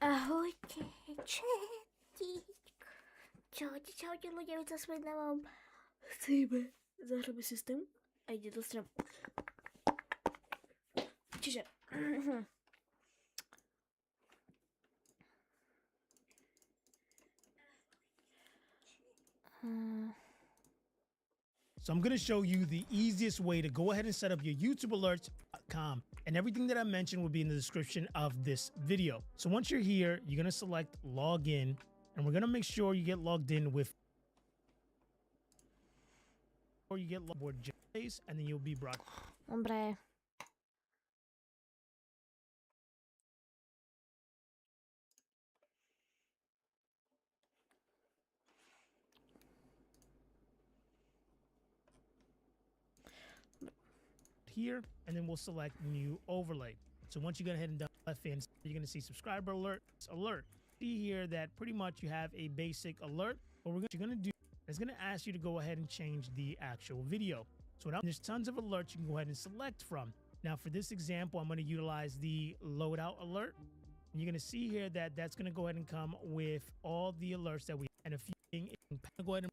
Ahojte, četi. Čaute ľudia, víc sa na vám seeme. Zahráme systém a ide do Streaamu. Čiže So I'm going to show you the easiest way to go ahead and set up your YouTube alerts.com, and everything that I mentioned will be in the description of this video. So once you're here, you're going to select login, and we're going to make sure you get logged in with board place, and then you'll be brought. Dobre. Here, and then we'll select new overlay. So once you go ahead and down left hand, you're going to see subscriber alert. See here that pretty much you have a basic alert. What you're going to do is going to ask you to go ahead and change the actual video. So there's tons of alerts you can go ahead and select from. Now for this example, I'm going to utilize the loadout alert. And you're going to see here that that's going to go ahead and come with all the alerts that we and a few things. Go ahead and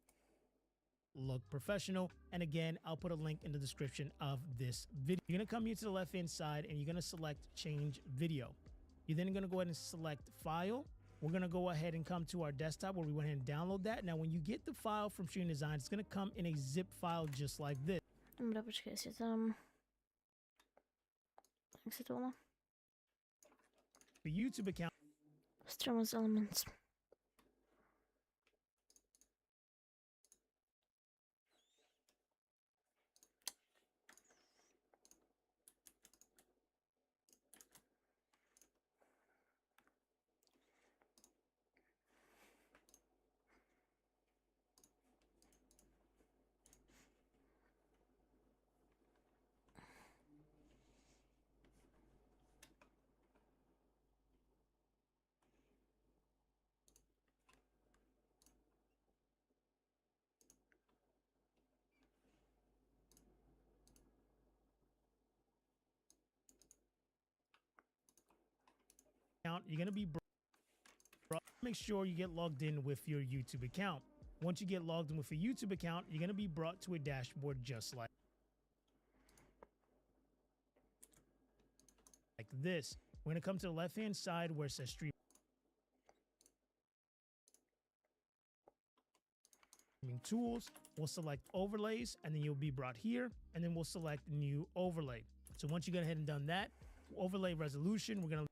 look professional, and again I'll put a link in the description of this video. You're going to come here to the left hand side and you're going to select change video. You're then going to go ahead and select file. We're going to go ahead and come to our desktop where we went ahead and download that. Now when you get the file from Streaaam Design, it's going to come in a zip file just like this. Dobre, počkaj si tam. Jak sa to volá? The YouTube account. Streaaam Elements. You're going to be make sure you get logged in with your YouTube account. Once you get logged in with a YouTube account, you're going to be brought to a dashboard just like this. We're going to come to the left hand side where it says streaming tools. We'll select overlays, and then you'll be brought here, and then we'll select new overlay. So once you go ahead and done that, overlay resolution, we're going to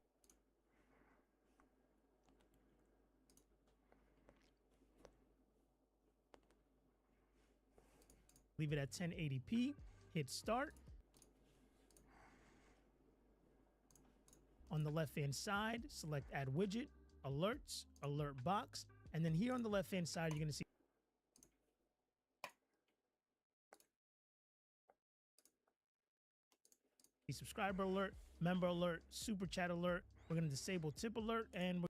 leave it at 1080p, hit start. On the left hand side, select add widget, alerts, alert box, and then here on the left hand side, you're going to see subscriber alert, member alert, super chat alert. We're going to disable tip alert, and we're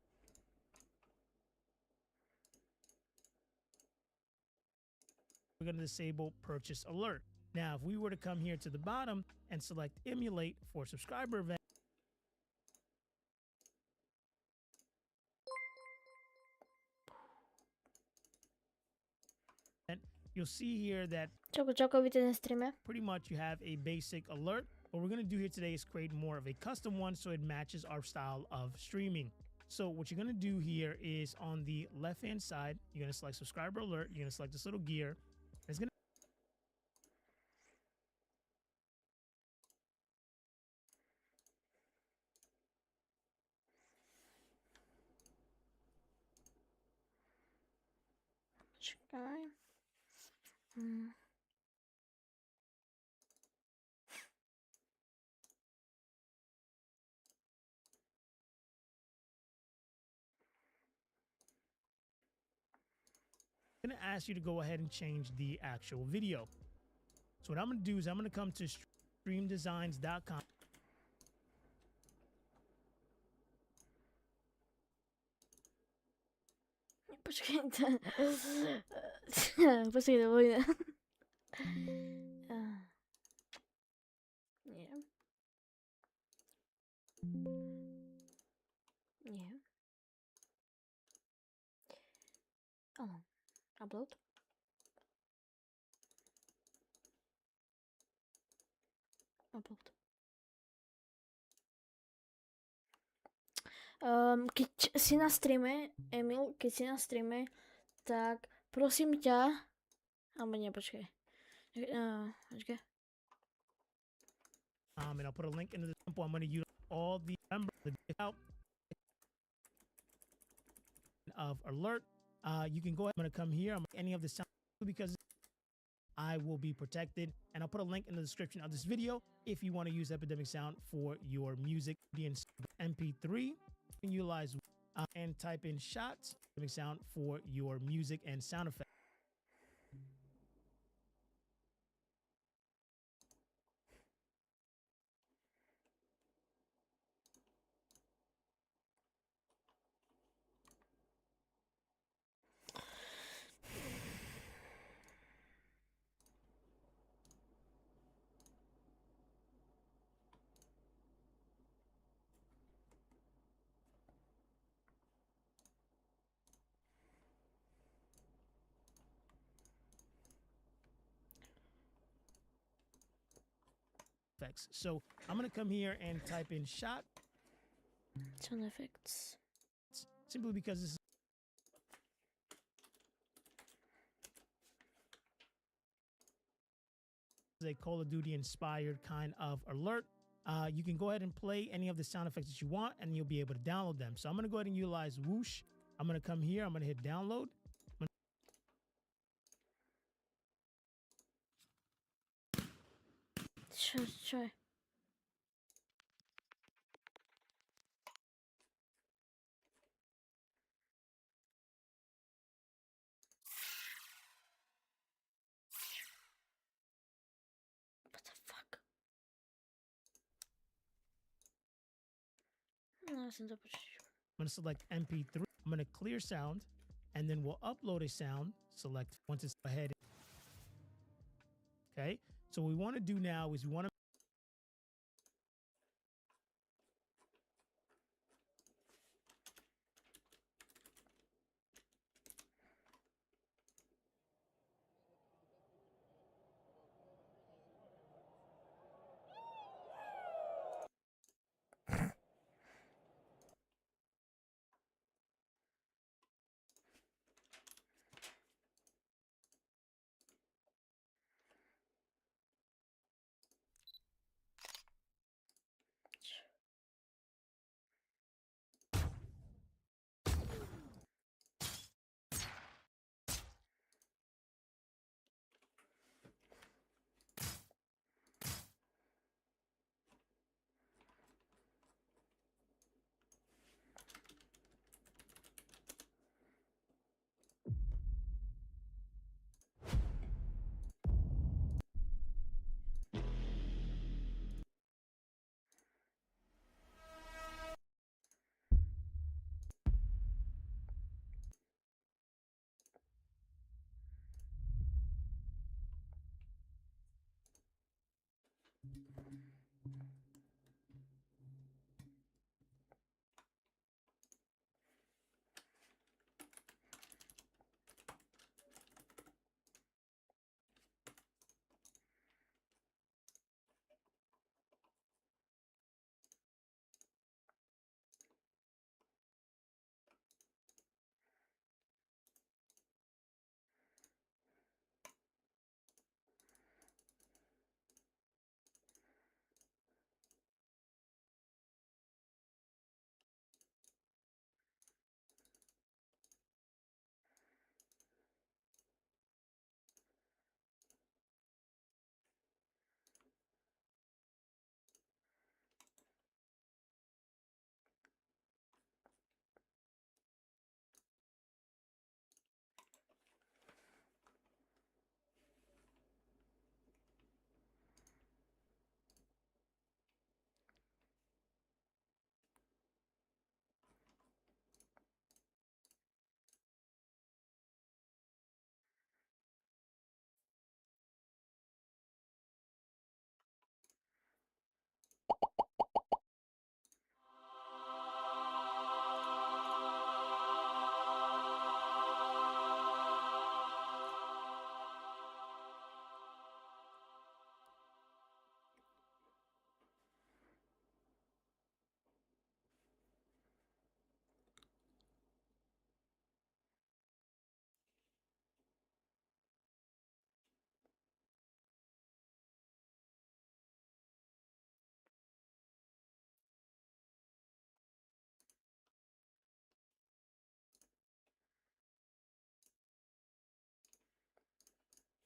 going to disable purchase alert. Now, if we were to come here to the bottom and select emulate for subscriber event, you'll see here that Čoko, víte na streame? pretty much you have a basic alert. What we're going to do here today is create more of a custom one so it matches our style of streaming. So what you're going to do here is on the left hand side, you're going to select subscriber alert. You're going to select this little gear. It's going to Počkaj. going to ask you to go ahead and change the actual video. So what I'm going to do is I'm going to come to streamdesigns.com. Počkaj, počkaj, to bude. Nie. Nie. Come on. Upload. Upload. Keď si na streame, Emil, keď si na streame, tak prosím ťa, alebo nie, počkaj. Počkaj. And I'll put a link into the temple. I'm going to use all the members of alert. You can go ahead. I'm going to come here. I'm any of the sound because I will be protected, and I'll put a link in the description of this video if you want to use Epidemic Sound for your music. MP3 and utilize and type in shots Epidemic Sound for your music and sound effects. So I'm going to come here and type in shot. Sound effects. Simply because this is a Call of Duty inspired kind of alert. You can go ahead and play any of the sound effects that you want, and you'll be able to download them. So I'm going to go ahead and utilize Whoosh. I'm going to come here. I'm going to hit download. Try. What the fuck? No, jsem to počítal. I'm going to select MP3. I'm going to clear sound, and then we'll upload a sound. Select once it's ahead. Okay. So what we want to do now is we want to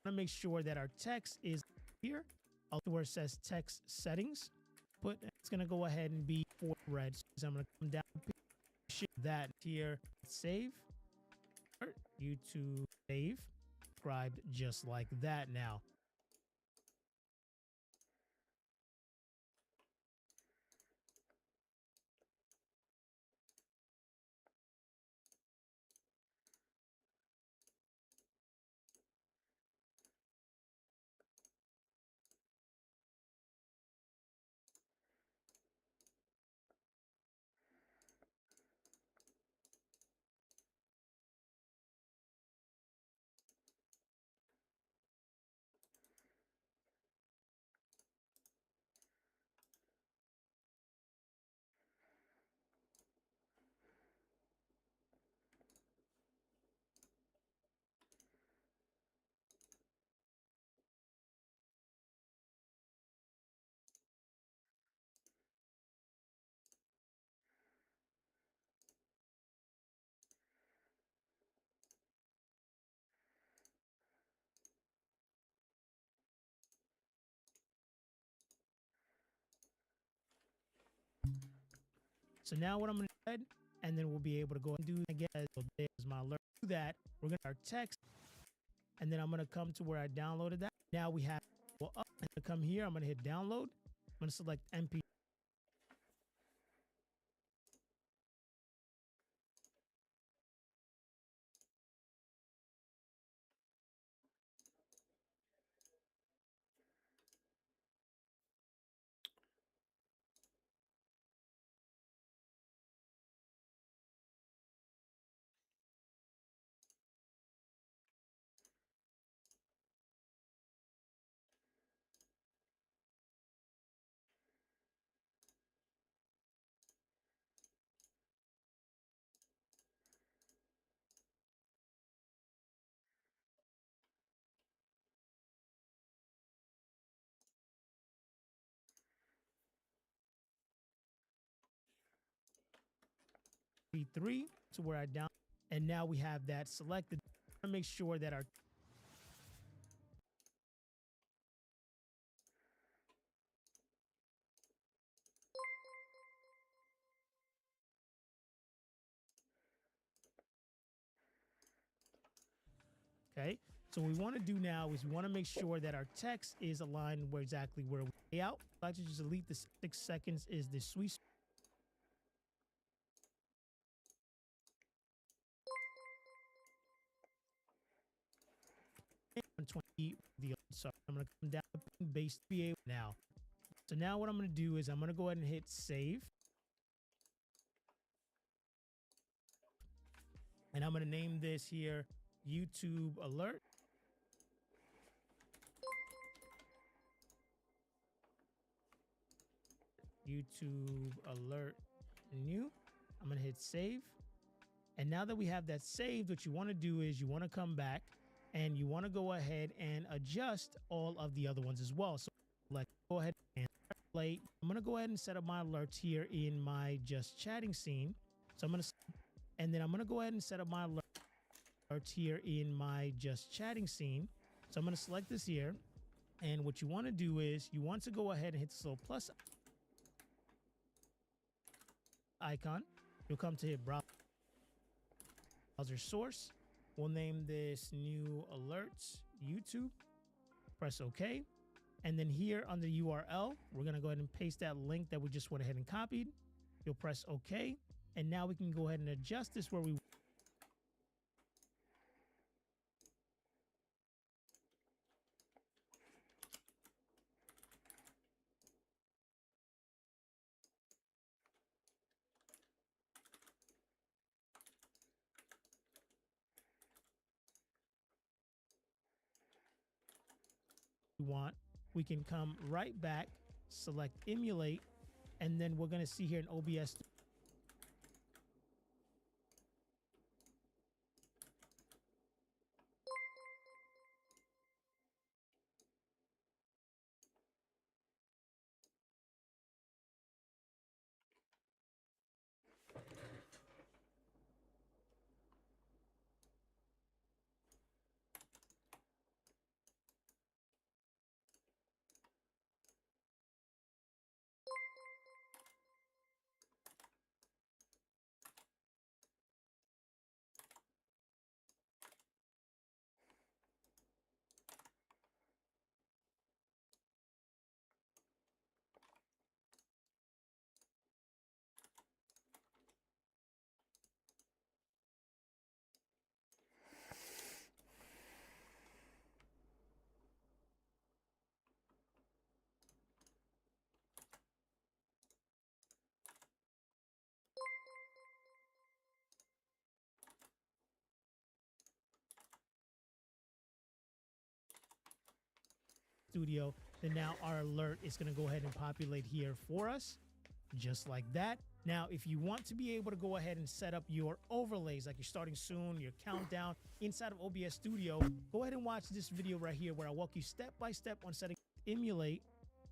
to make sure that our text is here. Up where it says text settings. It's going to go ahead and be for red. So I'm going to come down, shift that here, save. YouTube save. Subscribed just like that now. So now what I'm going to do, and then we'll be able to go and do again. So there's my alert. Do that. We're going to our text, and then I'm going to come to where I downloaded that. Now we have go up and come here. I'm going to hit download. I'm going to select MP. Three to where I down, and now we have that selected. To make sure that our okay. So what we want to do now is we want to make sure that our text is aligned where exactly where we lay out. I'd like to just delete the 6 seconds is the sweet. So I'm going to come down to base VA now. So now what I'm going to do is I'm going to go ahead and hit save. And I'm going to name this here YouTube alert. YouTube alert new. I'm going to hit save. And now that we have that saved, what you want to do is you want to come back and you want to go ahead and adjust all of the other ones as well. So let's go ahead and play. I'm going to go ahead and set up my alerts here in my just chatting scene. So I'm going to, and then I'm going to go ahead and set up my alerts here in my just chatting scene. So I'm going to select this here. And what you want to do is you want to go ahead and hit this little plus icon. You'll come to hit browser source. We'll name this new alerts YouTube. Press OK. And then here on the URL, we're going to go ahead and paste that link that we just went ahead and copied. You'll press OK. And now we can go ahead and adjust this where we want. We can come right back, select emulate, and then we're going to see here in OBS. Studio, then now our alert is going to go ahead and populate here for us, just like that. Now, if you want to be able to go ahead and set up your overlays, like you're starting soon, your countdown inside of OBS Studio, go ahead and watch this video right here where I walk you step by step on setting emulate.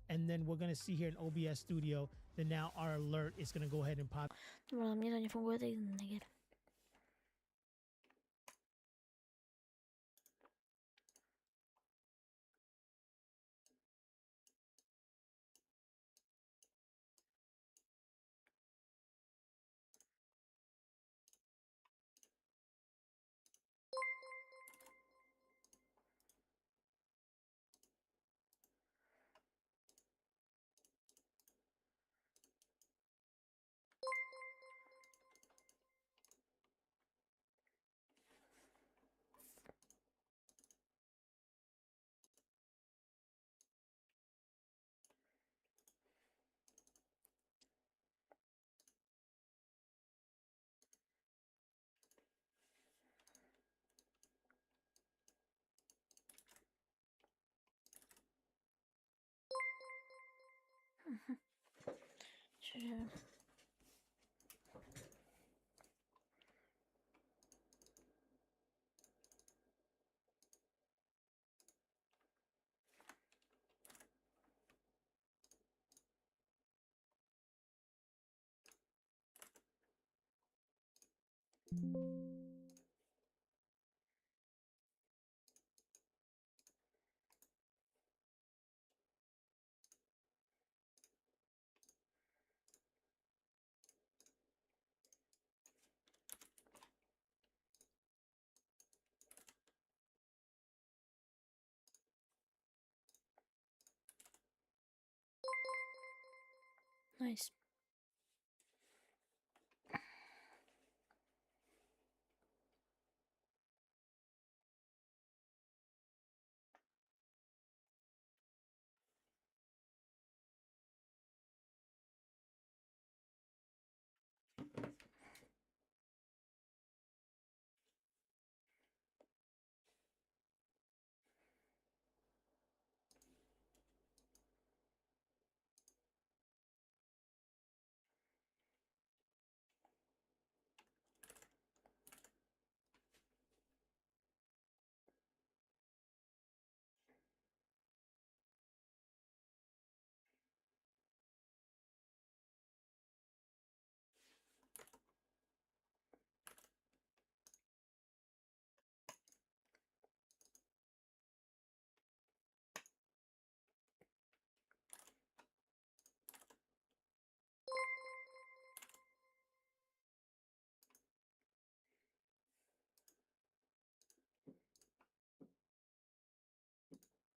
And then we're going to see here in OBS Studio that now our alert is going to go ahead and pop. Dobra, mnie to nie funguje, to inny gier. Czy... Nice.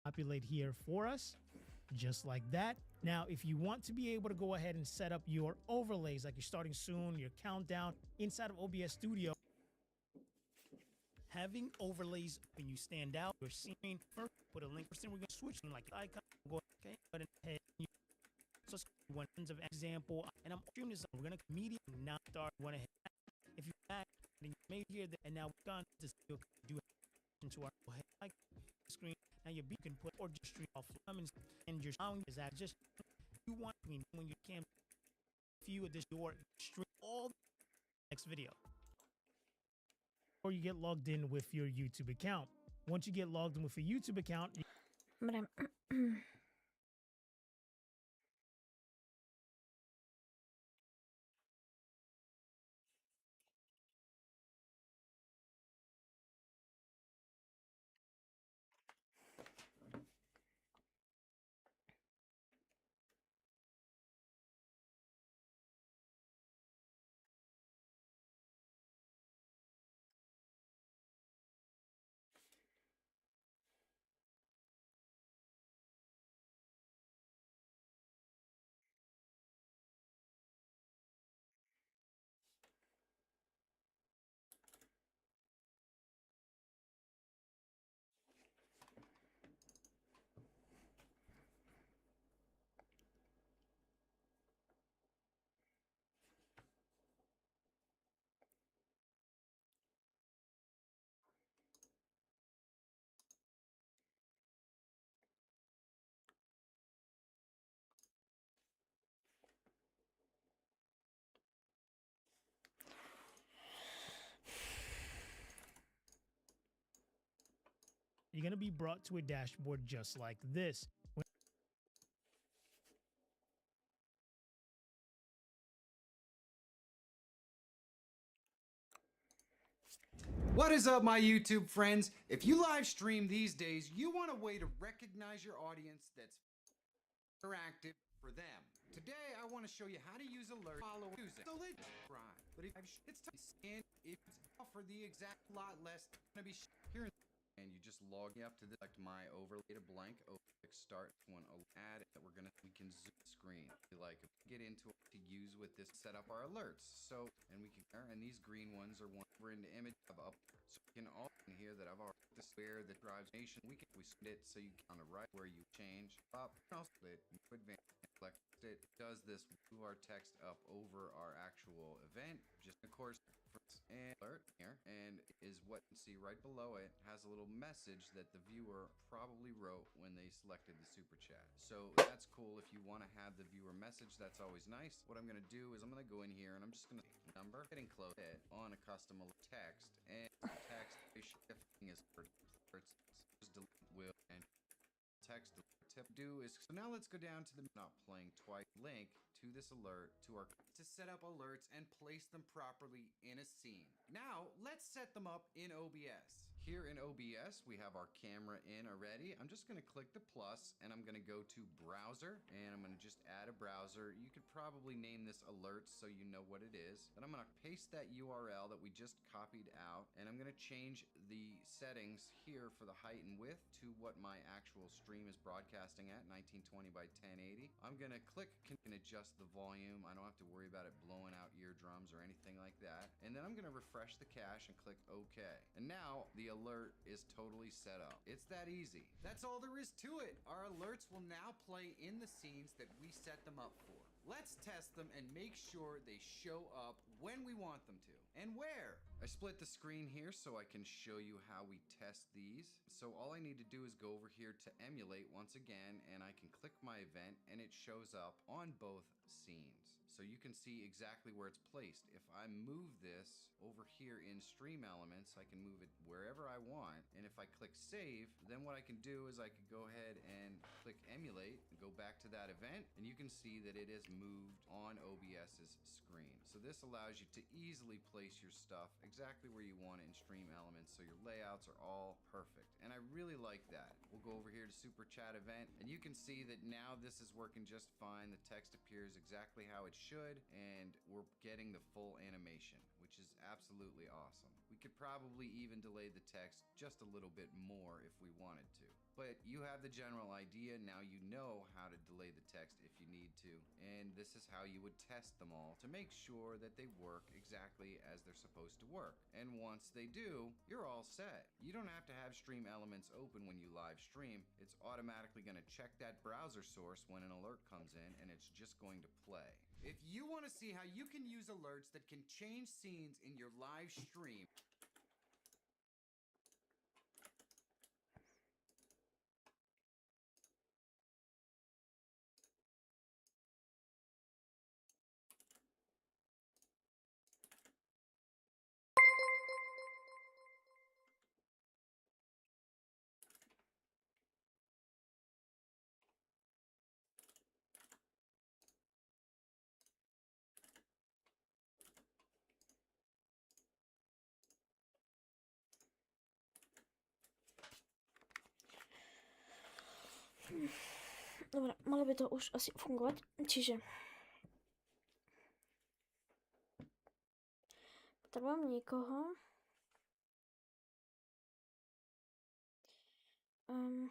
Populate here for us, just like that. Now, if you want to be able to go ahead and set up your overlays, like you're starting soon, your countdown inside of OBS Studio, having overlays when you stand out, your scene first, put a link. First thing we're going to switch like icon, go okay, but ahead. So let's go one example, and I'm doing this. We're going to medium not start one ahead. If you back, then you made here, and now we're done. This do into our head like screen. Now your beacon put or just stream off and your sound is that just you want when you can view at this door stream all next video. Or you get logged in with your YouTube account. Once you get logged in with a YouTube account, But I'm... you're going to be brought to a dashboard just like this. What is up, my YouTube friends? If you live stream these days, you want a way to recognize your audience that's interactive for them. Today, I want to show you how to use alert follow music. So let's try. But if it's time, and if it's for the exact lot less, gonna be here. And you just log me up to this, select my overlay to blank, click start one add that we can zoom screen. Like get into it to use with this, set up our alerts. So and we can and these green ones are one we're into image up. So you can all in here that I've already this where that drives nation. We send it so you can on the right where you change up split advance select it does this move our text up over our actual event. Just of course and alert here and is what you see right below it has a little message that the viewer probably wrote when they selected the super chat. So that's cool if you want to have the viewer message. That's always nice. What I'm going to do is I'm going to go in here and I'm just going to number getting close it on a custom text and text shifting is for just delete will and text tip do is so now let's go down to the not playing twice link to this alert to our to set up alerts and place them properly in a scene. Now let's set them up in OBS. Here in OBS we have our camera in already. I'm just going to click the plus and I'm going to go to browser and I'm going to just add a browser. You could probably name this alerts so you know what it is. Then I'm going to paste that URL that we just copied out and I'm going to change the settings here for the height and width to what my actual stream is broadcasting at 1920 by 1080. I'm going to click and adjust the volume. I don't have to worry about it blowing out eardrums or anything like that. And then I'm going to refresh the cache and click OK. And now the alert is totally set up. It's that easy. That's all there is to it. Our alerts will now play in the scenes that we set them up for. Let's test them and make sure they show up when we want them to. And where? I split the screen here so I can show you how we test these. So all I need to do is go over here to emulate once again and I can click my event and it shows up on both scenes. So you can see exactly where it's placed. If I move this over here in Stream Elements, I can move it wherever I want. And if I click save, then what I can do is I can go ahead and click emulate, go back to that event, and you can see that it is moved on OBS's screen. So this allows you to easily place your stuff exactly where you want it in Stream Elements, so your layouts are all perfect. And I really like that. We'll go over here to Super Chat event, and you can see that now this is working just fine. The text appears exactly how it should, and we're getting the full animation, which is absolutely awesome. We could probably even delay the text just a little bit more if we wanted to. But you have the general idea. Now you know how to delay the text if you need to. And this is how you would test them all to make sure that they work exactly as they're supposed to work. And once they do, you're all set. You don't have to have Stream Elements open when you live stream. It's automatically going to check that browser source when an alert comes in and it's just going to play. If you want to see how you can use alerts that can change scenes in your live stream, Dobra, malo by to už asi fungovat. Čiže potřebujeme někoho. Um,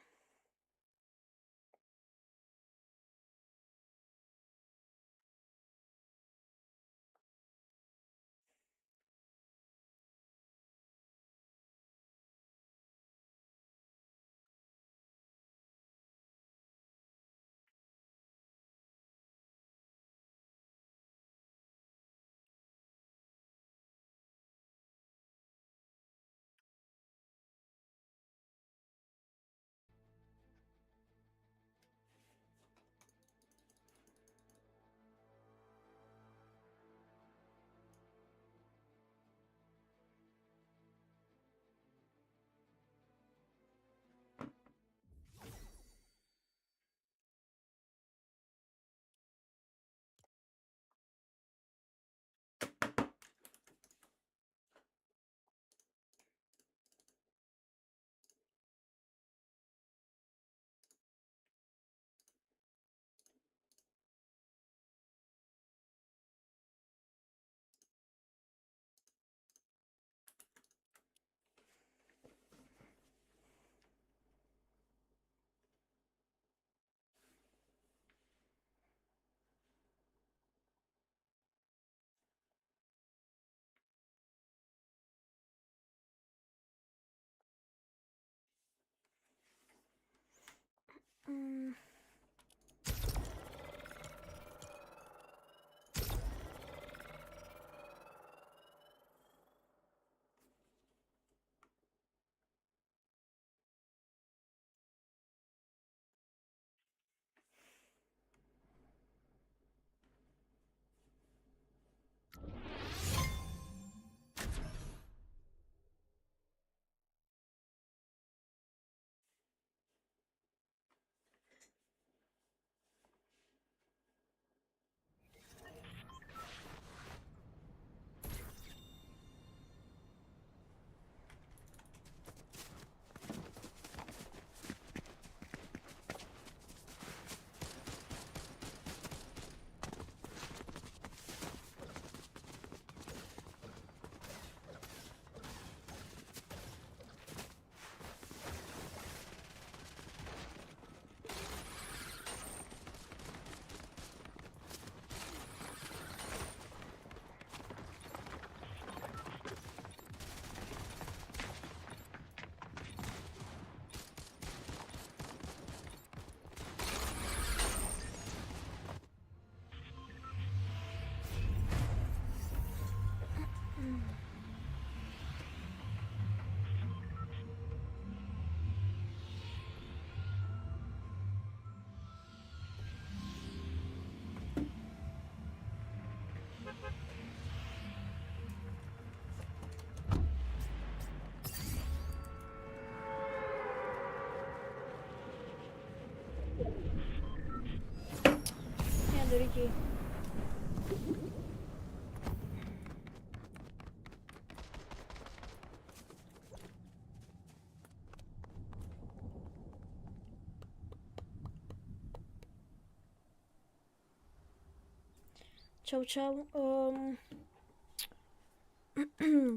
do ryti. Čau, čau.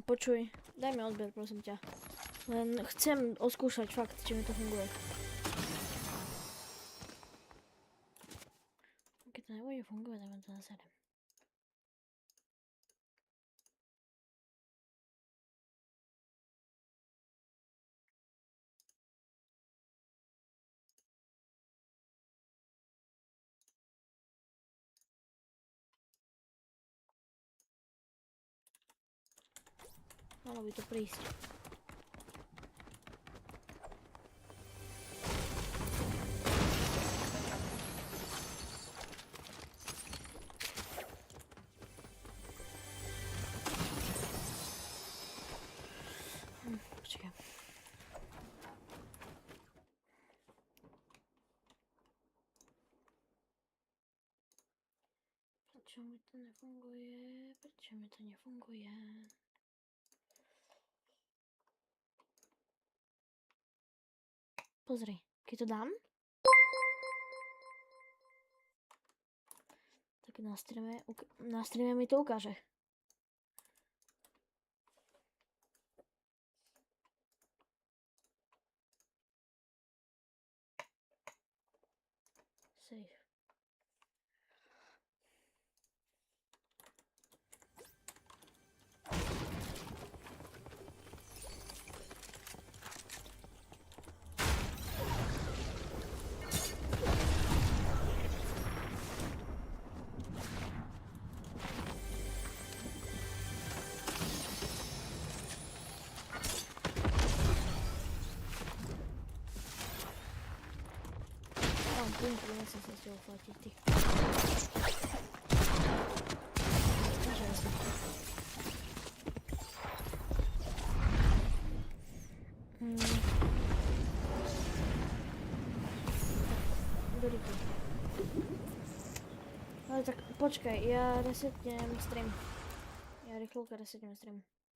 Počuj, daj mi odber, prosím ťa. Len chcem oskúšať fakt, či mi to funguje. Keď to nebude fungovať, dajme to na 7. Malo by to prísť. Počkaj. Prečo mi to nefunguje? Prečo mi to nefunguje? Pozri, keď to dám, tak na streame mi to ukáže. Save. Nechcem sa s ťou platiť, ty. Takže jasne. Dorite. Ale tak počkaj, ja resetnem stream. Ja rýchlo resetnem stream.